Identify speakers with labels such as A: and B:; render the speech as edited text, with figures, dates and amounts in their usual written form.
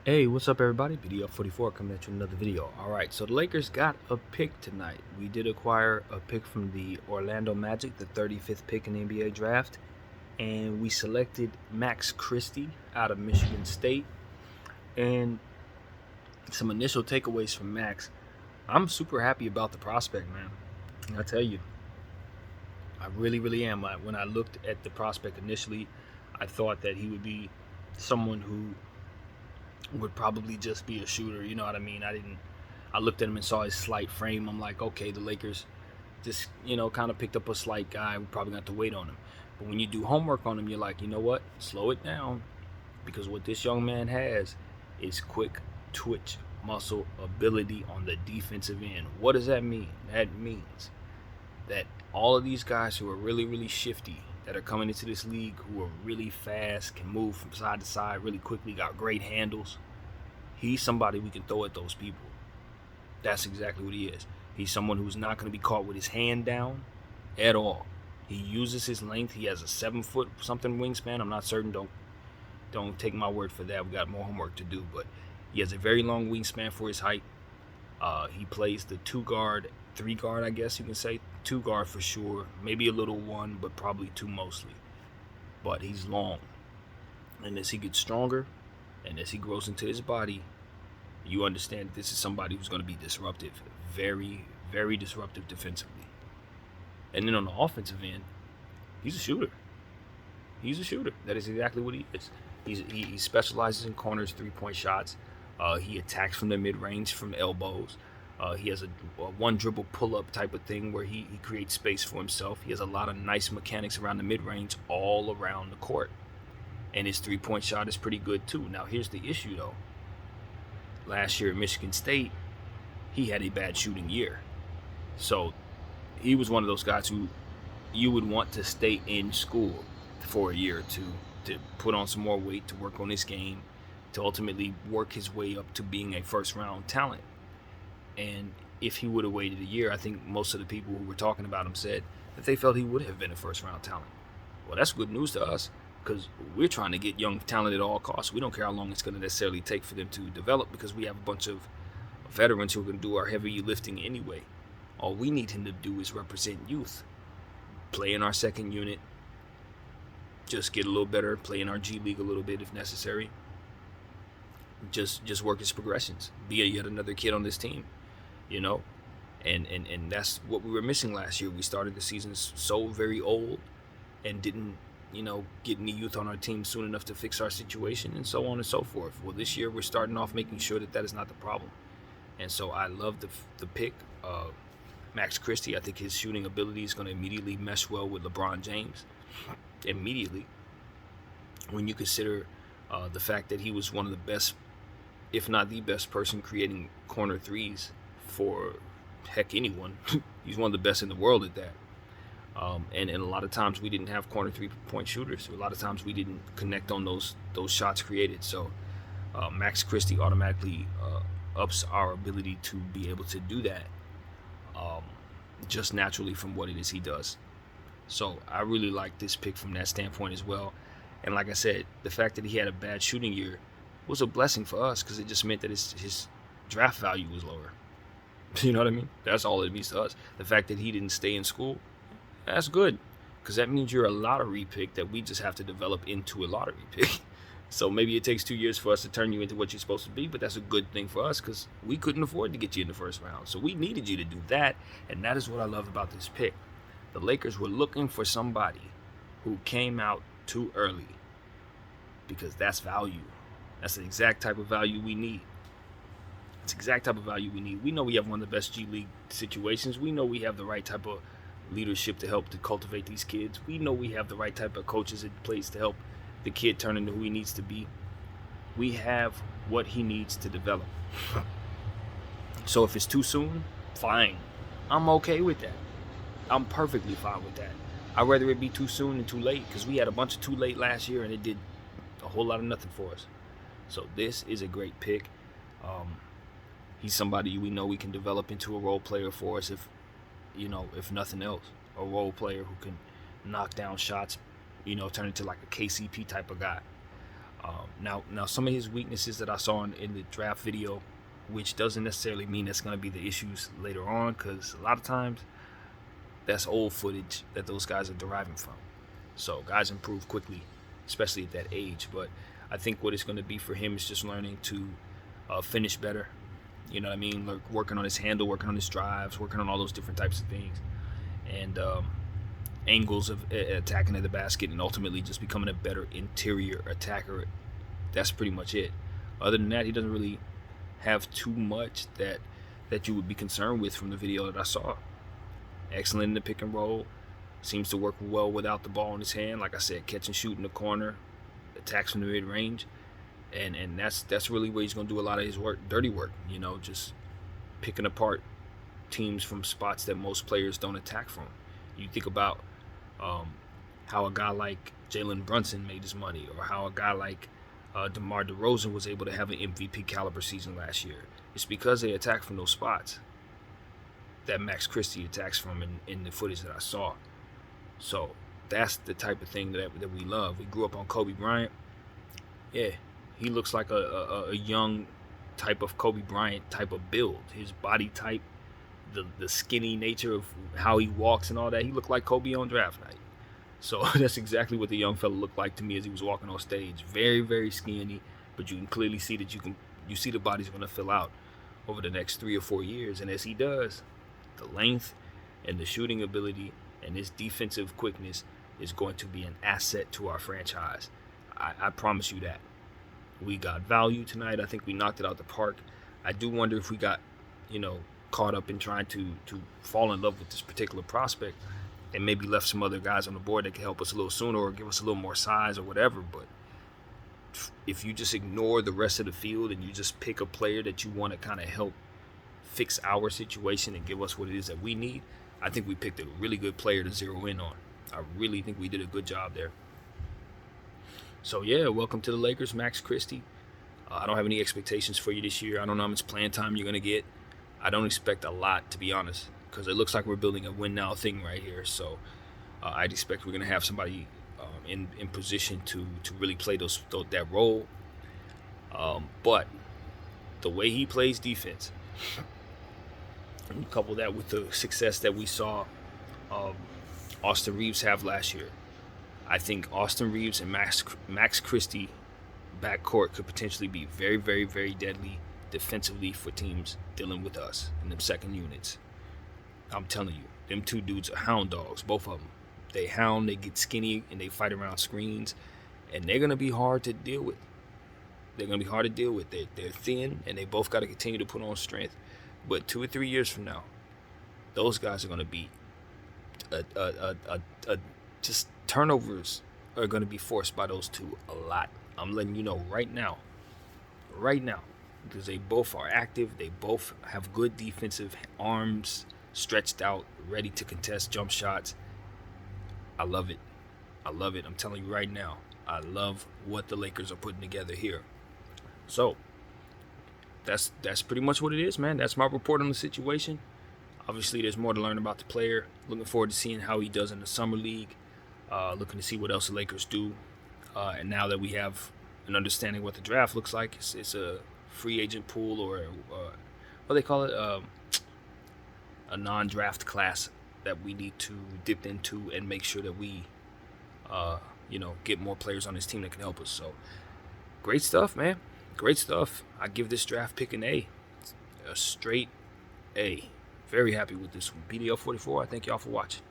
A: Hey, what's up, everybody? BDF44 coming at you with another video. Alright, so the Lakers got a pick tonight. We did acquire a pick from the Orlando Magic, the 35th pick in the NBA draft, and we selected Max Christie out of Michigan State. And some initial takeaways from Max. I'm super happy about the prospect, man. I tell you, I really am. When I looked at the prospect initially, I thought that he would be someone who would probably just be a shooter. You know what I mean? I looked at him and saw his slight frame. I'm like, okay, the Lakers just, kind of picked up a slight guy. We're probably going to have to wait on him. But when you do homework on him, you're like, you know what? Slow it down. Because what this young man has is quick twitch muscle ability on the defensive end. What does that mean? That means that all of these guys who are really shifty, that are coming into this league, who are really fast, can move from side to side really quickly, got great handles, he's somebody we can throw at those people. That's exactly what he is. He's someone who's not going to be caught with his hand down at all. He uses his length. He has a 7-foot something wingspan. I'm not certain. Don't take my word for that. We got more homework to do. But he has a very long wingspan for his height. He plays the 2-guard, 3-guard, I guess you can say. 2-guard for sure. Maybe a little 1, but probably 2 mostly. But he's long. And as he gets stronger, and as he grows into his body, you understand this is somebody who's going to be disruptive. Very disruptive defensively. And then on the offensive end, he's a shooter. He's a shooter. That is exactly what he is. He specializes in corners, 3-point shots. He attacks from the mid-range, from elbows. He has a one-dribble pull-up type of thing where he creates space for himself. He has a lot of nice mechanics around the mid-range all around the court. And his 3-point shot is pretty good too. Now, here's the issue, though. Last year at Michigan State, he had a bad shooting year. So he was one of those guys who you would want to stay in school for a year or two to put on some more weight, to work on his game, to ultimately work his way up to being a first-round talent. And if he would have waited a year, I think most of the people who were talking about him said that they felt he would have been a first-round talent. Well, that's good news to us, because we're trying to get young talent at all costs. We don't care how long it's going to necessarily take for them to develop, because we have a bunch of veterans who are going to do our heavy lifting anyway. All we need him to do is represent youth, play in our second unit, just get a little better, play in our G League a little bit if necessary. Just work his progressions, be yet another kid on this team, and that's what we were missing last year. We started the season so very old and didn't get any youth on our team soon enough to fix our situation, and so on and so forth. Well, this year we're starting off making sure that is not the problem. And so I love the pick. Max Christie, I think his shooting ability is going to immediately mesh well with LeBron James. Immediately. When you consider the fact that he was one of the best, if not the best person creating corner threes for, heck, anyone. He's one of the best in the world at that. And a lot of times we didn't have corner 3-point shooters. A lot of times we didn't connect on those shots created. So Max Christie automatically ups our ability to be able to do that just naturally from what it is he does. So I really like this pick from that standpoint as well. And like I said, the fact that he had a bad shooting year was a blessing for us, because it just meant that his draft value was lower. You know what I mean? That's all it means to us. The fact that he didn't stay in school, that's good, because that means you're a lottery pick that we just have to develop into a lottery pick. So maybe it takes 2 years for us to turn you into what you're supposed to be, but that's a good thing for us, because we couldn't afford to get you in the first round. So we needed you to do that, and that is what I love about this pick. The Lakers were looking for somebody who came out too early, because that's value. That's the exact type of value we need. It's the exact type of value we need. We know we have one of the best G League situations. We know we have the right type of leadership to help to cultivate these kids. We know we have the right type of coaches in place to help the kid turn into who he needs to be. We have what he needs to develop. So if it's too soon, fine. I'm okay with that. I'm perfectly fine with that. I'd rather it be too soon than too late, because we had a bunch of too late last year and it did a whole lot of nothing for us. So this is a great pick. He's somebody we know we can develop into a role player for us, if nothing else. A role player who can knock down shots, turn into like a KCP type of guy. Now some of his weaknesses that I saw in the draft video, which doesn't necessarily mean that's going to be the issues later on, because a lot of times that's old footage that those guys are deriving from. So guys improve quickly, especially at that age. But I think what it's going to be for him is just learning to finish better. You know what I mean? Like working on his handle, working on his drives, working on all those different types of things, and angles of attacking at the basket, and ultimately just becoming a better interior attacker. That's pretty much it. Other than that, he doesn't really have too much that you would be concerned with from the video that I saw. Excellent in the pick and roll. Seems to work well without the ball in his hand. Like I said, catch and shoot in the corner, attacks from the mid range, and that's really where he's going to do a lot of his work, dirty work. You know, just picking apart teams from spots that most players don't attack from. You think about how a guy like Jalen Brunson made his money, or how a guy like DeMar DeRozan was able to have an MVP caliber season last year. It's because they attack from those spots that Max Christie attacks from in the footage that I saw. So that's the type of thing that we love. We grew up on Kobe Bryant. Yeah, he looks like a young type of Kobe Bryant type of build. His body type, the skinny nature of how he walks and all that. He looked like Kobe on draft night. So that's exactly what the young fella looked like to me as he was walking on stage. Very, very skinny, but you can clearly see that you see the body's going to fill out over the next 3 or 4 years. And as he does, the length and the shooting ability and his defensive quickness is going to be an asset to our franchise. I promise you that. We got value tonight. I think we knocked it out the park. I do wonder if we got, caught up in trying to fall in love with this particular prospect and maybe left some other guys on the board that could help us a little sooner or give us a little more size or whatever. But if you just ignore the rest of the field and you just pick a player that you want to kind of help fix our situation and give us what it is that we need, I think we picked a really good player to zero in on. I really think we did a good job there. So yeah, welcome to the Lakers, Max Christie. I don't have any expectations for you this year. I don't know how much playing time you're going to get. I don't expect a lot, to be honest, because it looks like we're building a win-now thing right here. So I'd expect we're going to have somebody in position to really play that role. But the way he plays defense, and couple that with the success that we saw Austin Reeves have last year, I think Austin Reeves and Max Christie backcourt could potentially be very, very, very deadly defensively for teams dealing with us in them second units. I'm telling you, them two dudes are hound dogs, both of them. They hound, they get skinny, and they fight around screens, and they're going to be hard to deal with. They're thin, and they both got to continue to put on strength. But 2 or 3 years from now, those guys are going to be just turnovers are going to be forced by those two a lot. I'm letting you know right now, because they both are active. They both have good defensive arms, stretched out, ready to contest jump shots. I love it. I'm telling you right now, I love what the Lakers are putting together here. So that's pretty much what it is, man. That's my report on the situation. Obviously, there's more to learn about the player. Looking forward to seeing how he does in the summer league. Looking to see what else the Lakers do. And now that we have an understanding what the draft looks like, it's a free agent pool, or what they call it, a non-draft class that we need to dip into and make sure that we, get more players on this team that can help us. So, great stuff, man. Great stuff. I give this draft pick an A. A straight A. Very happy with this one. BDL 44, I thank y'all for watching.